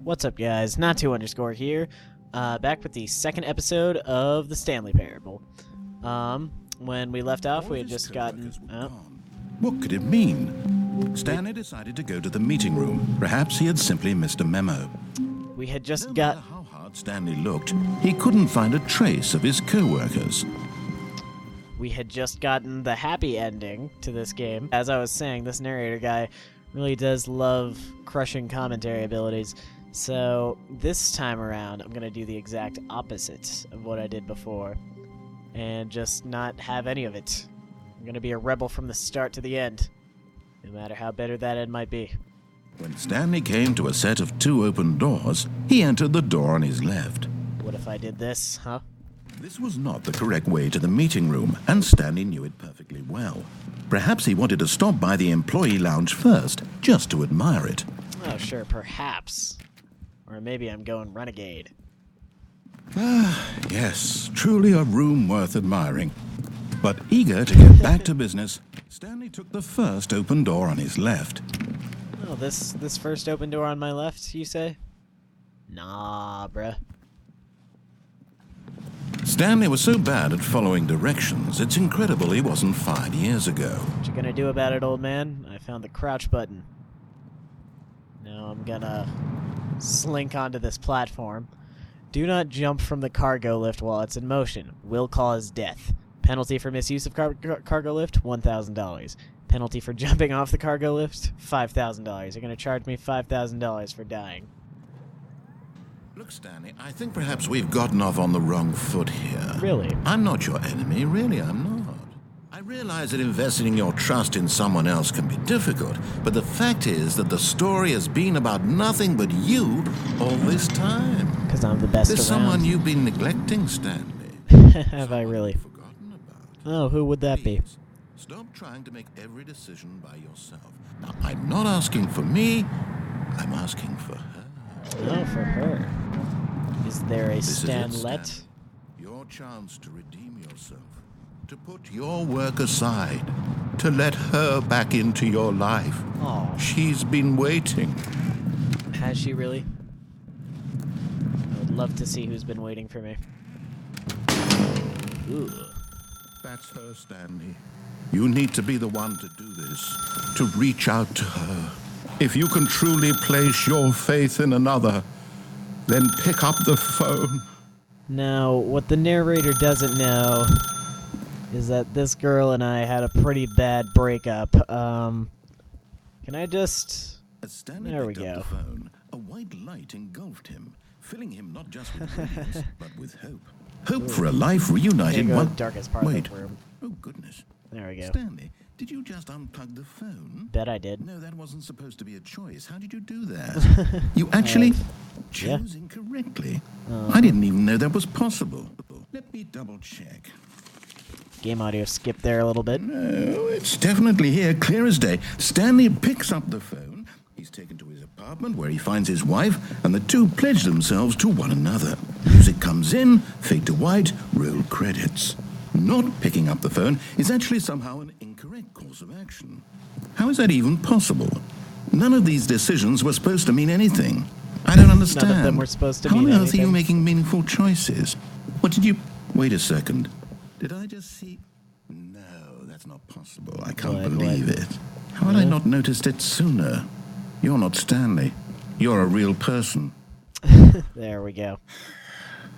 What's up, guys? Not2_ here, back with the second episode of the Stanley Parable. When we left off, we had just gotten... What could it mean? Stanley decided to go to the meeting room. Perhaps he had simply missed a memo. We had just No got... matter how hard Stanley looked, he couldn't find a trace of his co-workers. We had just gotten the happy ending to this game. As I was saying, this narrator guy really does love crushing commentary abilities. So this time around, I'm going to do the exact opposite of what I did before. And just not have any of it. I'm going to be a rebel from the start to the end. No matter how bitter that end might be. When Stanley came to a set of 2 open doors, he entered the door on his left. What if I did this, huh? This was not the correct way to the meeting room, and Stanley knew it perfectly well. Perhaps he wanted to stop by the employee lounge first, just to admire it. Oh, sure, perhaps. Or maybe I'm going renegade. Yes, truly a room worth admiring. But eager to get back to business, Stanley took the first open door on his left. Oh, this first open door on my left, you say? Nah, bruh. Stanley was so bad at following directions, it's incredible he wasn't fired years ago. What you gonna do about it, old man? I found the crouch button. Now I'm gonna slink onto this platform. Do not jump from the cargo lift while it's in motion. Will cause death. Penalty for misuse of cargo lift, $1,000. Penalty for jumping off the cargo lift, $5,000. You're gonna charge me $5,000 for dying. Look, Stanley, I think perhaps we've gotten off on the wrong foot here. Really? I'm not your enemy, really, I'm not. I realize that investing your trust in someone else can be difficult, but the fact is that the story has been about nothing but you all this time. Because I'm the best There's around. someone you've been neglecting, Stanley. Have I really? Forgotten about. Oh, who would that be? Please, stop trying to make every decision by yourself. Now, I'm not asking for me, I'm asking for her. Oh, for her. Is there a This is it, Stanlet? Stanley. Your chance to redeem yourself, to put your work aside, to let her back into your life. Oh, She's been waiting. has she really? I would love to see who's been waiting for me. Ooh. That's her, Stanley. You need to be the one to do this, to reach out to her. If you can truly place your faith in another, then pick up the phone. Now, what the narrator doesn't know is that this girl and I had a pretty bad breakup. Can I just... As Stanley There we picked up go. the phone, a white light engulfed him, filling him not just with radiance, but with hope. Hope for a life Here reunited. go One... the darkest part Wait. of the room. Oh, goodness. There we go. Stanley, did you just unplug the phone? Bet I did. No, that wasn't supposed to be a choice. How did you do that? You actually chose incorrectly. I didn't even know that was possible. Let me double check. Game audio skipped there a little bit. No, it's definitely here, clear as day. Stanley picks up the phone. He's taken to his apartment where he finds his wife, and the two pledge themselves to one another. Music comes in, fade to white, roll credits. Not picking up the phone is actually somehow an incorrect course of action. How is that even possible? None of these decisions were supposed to mean anything. I don't understand. None of them were supposed to How mean on earth are you anything. making meaningful choices? What did you... Wait a second. Did I just see... No, that's not possible. I can't What? believe it. How had I not noticed it sooner? You're not Stanley. You're a real person. There we go.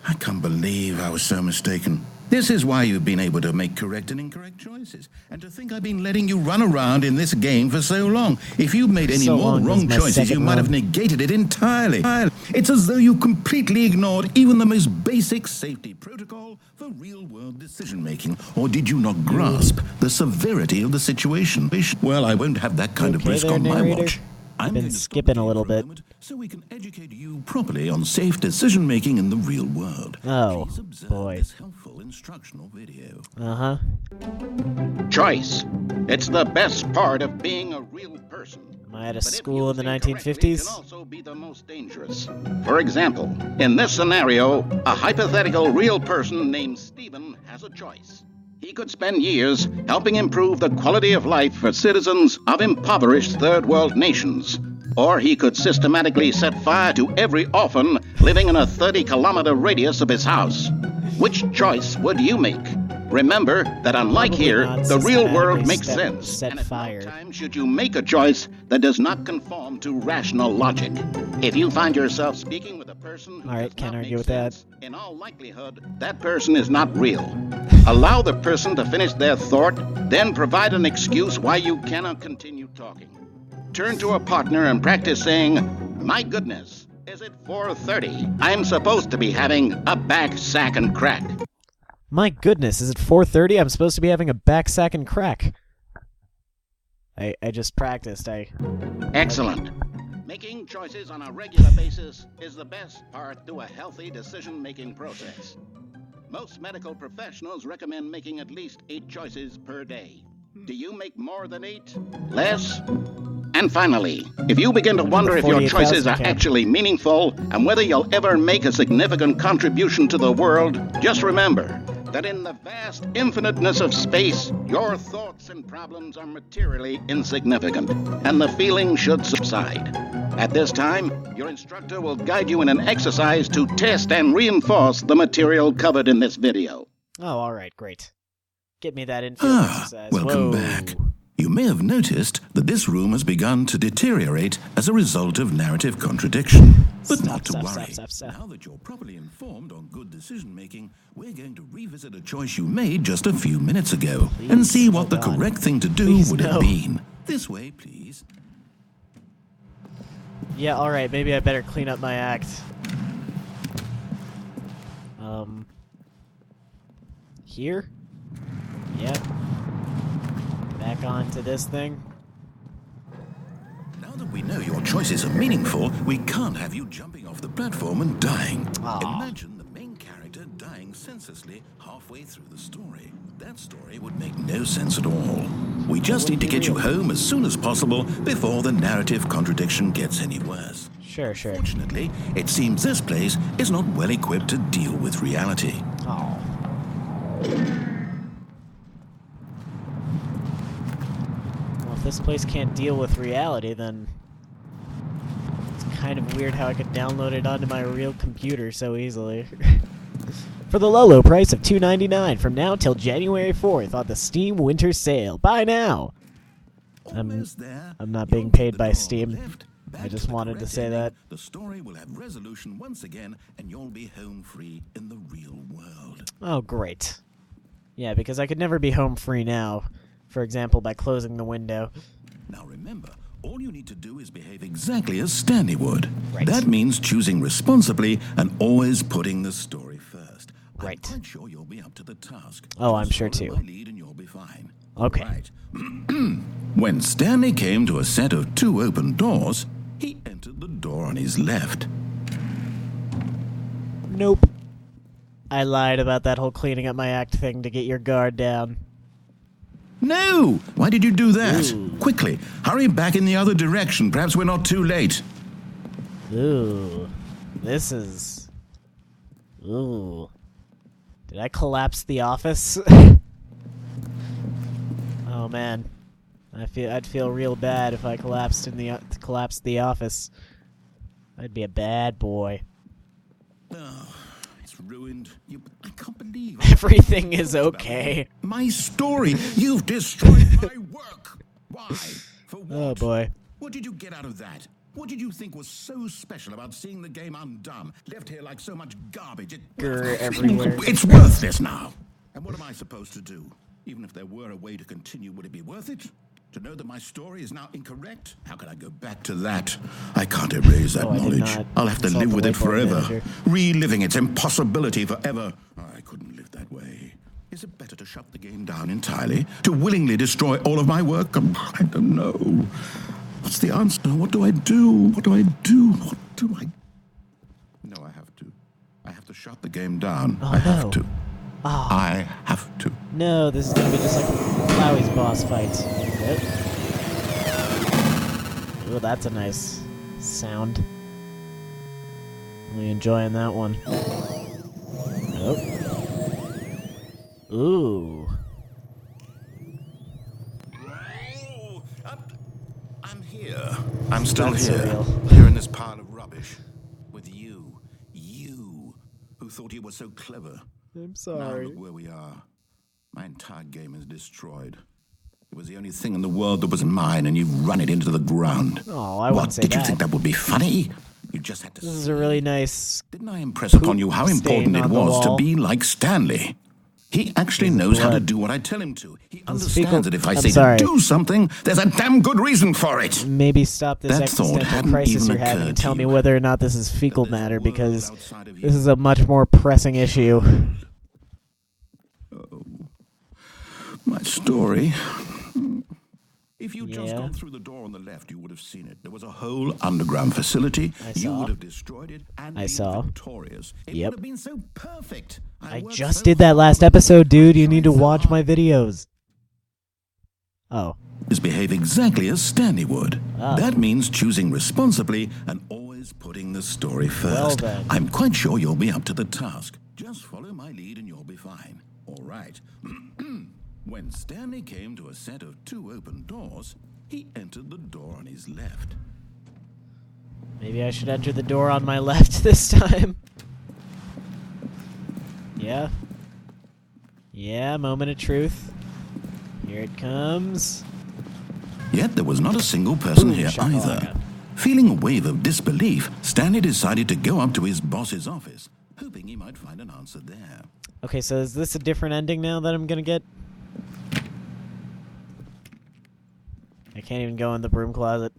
I can't believe I was so mistaken. This is why you've been able to make correct and incorrect choices. And to think I've been letting you run around in this game for so long. If you'd made any So more long wrong is my choices, you second might have run. negated it entirely. It's as though you completely ignored even the most basic safety protocol for real-world decision-making. Or did you not grasp the severity of the situation? Well, I won't have that kind of Okay risk there, on my narrator? watch. I'm Been going to stop skipping the a game little for bit. moment so we can educate you properly on safe decision-making in the real world. Oh, Please observe boy. this helpful instructional video. Uh-huh. Choice. It's the best part of being a real person. Am I at a But if school in the used incorrectly, 1950s? can also be the most dangerous. For example, in this scenario, a hypothetical real person named Stephen has a choice. He could spend years helping improve the quality of life for citizens of impoverished third world nations, or he could systematically set fire to every orphan living in a 30-kilometer radius of his house. Which choice would you make? Remember that unlike Probably here, not the real world systematically makes set sense, and at fire. no time should you make a choice that does not conform to rational logic. If you find yourself speaking with a person who All right, does can't not argue make with that. sense, in all likelihood, that person is not real. Allow the person to finish their thought, then provide an excuse why you cannot continue talking. Turn to a partner and practice saying, "My goodness, is it 4:30? I'm supposed to be having a back sack and crack." My goodness, is it 4:30? I'm supposed to be having a back sack and crack. I just practiced. Excellent. Making choices on a regular basis is the best part to a healthy decision-making process. Most medical professionals recommend making at least 8 choices per day. Do you make more than 8? Less? And finally, if you begin to wonder if your choices are actually meaningful and whether you'll ever make a significant contribution to the world, just remember that in the vast infiniteness of space, your thoughts and problems are materially insignificant, and the feeling should subside. At this time, your instructor will guide you in an exercise to test and reinforce the material covered in this video. Oh, all right, great. Get me that infield exercise. Welcome Whoa. back. You may have noticed that this room has begun to deteriorate as a result of narrative contradiction. But not to worry. Now that you're properly informed on good decision-making, we're going to revisit a choice you made just a few minutes ago and see what the correct thing to do would have been. This way, please. Yeah, all right, maybe I better clean up my act. Here? Yeah. Back onto this thing. Now that we know your choices are meaningful, we can't have you jumping off the platform and dying. Imagine the main character dying senselessly halfway through the story. That story would make no sense at all. We just need to get you home as soon as possible before the narrative contradiction gets any worse. Sure. Fortunately, it seems this place is not well equipped to deal with reality. Oh. Well, if this place can't deal with reality, then it's kind of weird how I could download it onto my real computer so easily. For the low price of $2.99 from now till January 4th on the Steam Winter Sale. Buy now! I'm not being paid by Steam. I just wanted to say that. The story will have resolution once again, and you'll be home free in the real world. Oh, great. Yeah, because I could never be home free now. For example, by closing the window. Now remember, all you need to do is behave exactly as Stanley would. Right. That means choosing responsibly and always putting the story first. Right. I'm quite sure you'll be up to the task. Oh, I'm Just sure follow too. my lead and you'll be fine. Okay. Right. When Stanley came to a set of 2 open doors, he entered the door on his left. Nope. I lied about that whole cleaning up my act thing to get your guard down. No! Why did you do that? Ooh. Quickly, hurry back in the other direction. Perhaps we're not too late. Ooh. This is... Ooh. Did I collapse the office? Oh man. I'd feel real bad if I collapsed the office. I'd be a bad boy. Oh, it's ruined. I can't believe Everything is okay. my story. You've destroyed my work. Why? For what? Oh boy. What did you get out of that? What did you think was so special about seeing the game undone, left here like so much garbage? Grr everywhere. It's worthless now. And what am I supposed to do? Even if there were a way to continue, would it be worth it? To know that my story is now incorrect? How can I go back to that? I can't erase that I did knowledge. not I'll have to consult live the with it whiteboard forever. manager. Reliving its impossibility forever. I couldn't live that way. Is it better to shut the game down entirely? To willingly destroy all of my work? I don't know. What's the answer? What do I do? What do I do? What do I... No, I have to. I have to shut the game down. Oh, I have no. to. Oh. I have to. No, this is gonna be just like Flowey's boss fight. Yep. Ooh, that's a nice sound. Really enjoying that one. Oh. Ooh. Oh, I'm here. I'm still That's here, surreal. here in this pile of rubbish, with you, who thought you were so clever. I'm Now sorry. look where we are. My entire game is destroyed. It was the only thing in the world that was mine, and you've run it into the ground. Oh, I What, wouldn't say did that. you think that would be funny? You just had to This is see. a really nice... Didn't I impress upon you how stain important it on the was to wall. be like Stanley? He actually This is knows how to blood. do what I tell him to. He fecal- understands that if I I'm say sorry. to do something, there's a damn good reason for it. Maybe stop this That thought existential hadn't crisis even you're having occurred and to tell me you. whether or not this is fecal There's a matter, world because outside of this you. is a much more pressing issue. My story. If you'd just Yeah. gone through the door on the left, you would have seen it. There was a whole underground facility. I You saw. would have destroyed it and I been saw. victorious. It Yep. would have been so perfect. I worked just so did that hard. last episode, dude. You I need to tried so watch my hard. videos. Oh. Is behave exactly as Stanley would. Ah. That means choosing responsibly and always putting the story first. then. I'm quite sure you'll be up to the task. Just follow my lead and you'll be fine. All right. When Stanley came to a set of 2 open doors, he entered the door on his left. Maybe I should enter the door on my left this time. Yeah. Yeah, moment of truth. Here it comes. Yet there was not a single person Boom, here shakalaka. either. Feeling a wave of disbelief, Stanley decided to go up to his boss's office, hoping he might find an answer there. Okay, so is this a different ending now that I'm gonna get? I can't even go in the broom closet.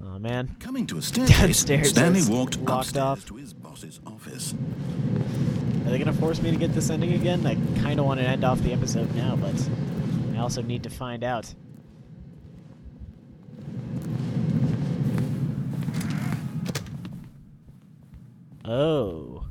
Oh man. Coming to a staircase, Downstairs, Stanley it's walked locked upstairs off. to his boss's office. Are they gonna force me to get this ending again? I kinda want to end off the episode now, but I also need to find out. Oh.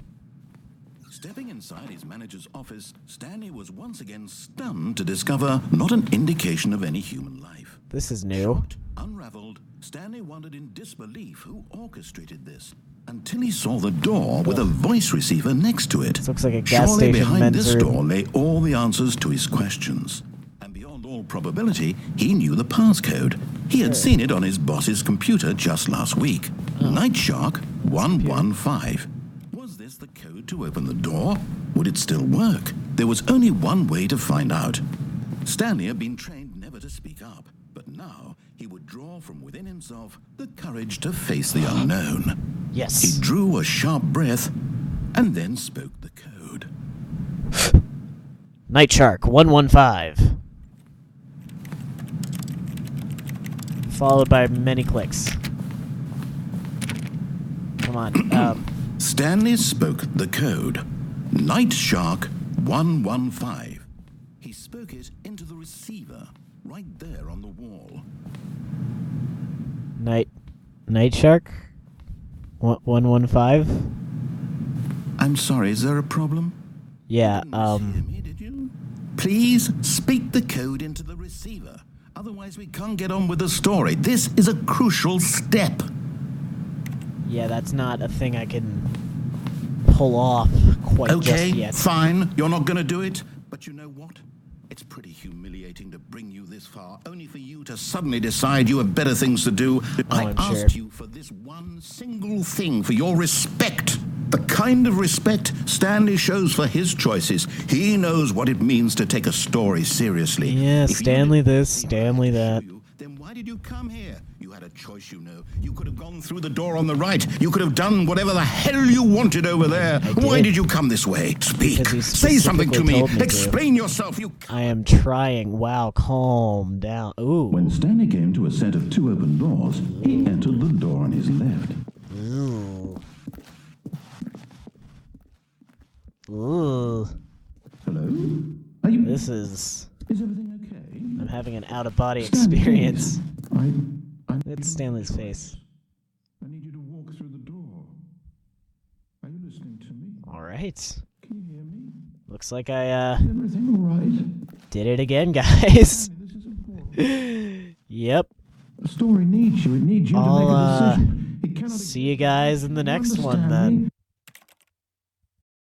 Stepping inside his manager's office, Stanley was once again stunned to discover not an indication of any human life. This is new. Shocked, unraveled, Stanley wondered in disbelief who orchestrated this, until he saw the door with a voice receiver next to it. This looks like a gas Surely station behind men's this room. door lay all the answers to his questions. And beyond all probability, he knew the passcode. He had seen it on his boss's computer just last week. Night Shark 115. Was this the code to open the door? Would it still work? There was only one way to find out. Stanley had been trained never to speak up, but now he would draw from within himself the courage to face the unknown. Yes. He drew a sharp breath and then spoke the code. Night Shark 115. Followed by many clicks. Come on. Stanley spoke the code. Night Shark 115. He spoke it into the receiver, right there on the wall. Night Shark 115. I'm sorry, is there a problem? Yeah. Didn't mishear me, did you? Please speak the code into the receiver. Otherwise, we can't get on with the story. This is a crucial step. Yeah, that's not a thing I can pull off quite Okay, just yet. fine. You're not going to do it. But you know what? It's pretty humiliating to bring you this far, only for you to suddenly decide you have better things to do. I I'm asked sure. you for this one single thing, for your respect. The kind of respect Stanley shows for his choices. He knows what it means to take a story seriously. Yeah, If you Stanley didn't this, think I had Stanley to show that. you, then why did you come here? You had a choice, you know. You could have gone through the door on the right. You could have done whatever the hell you wanted over there. Why did. did you come this way? Speak. Because he Say something to specifically me. told me to. Explain yourself. You. I am trying. Wow, calm down. Ooh. When Stanley came to a set of 2 open doors, he entered the door on his left. Ooh. Ooh. Hello? Are you? This is... Is everything okay? I'm having an out-of-body Stanley, experience. I It's Stanley's face. I need you to walk through the door. Are you listening to me? Alright. Can you hear me? Looks like I, Is everything all right? did it again, guys. This is important. Yep. The story needs you. It needs you to make a I'll, decision. It cannot See you guys in the next one, understand then. me?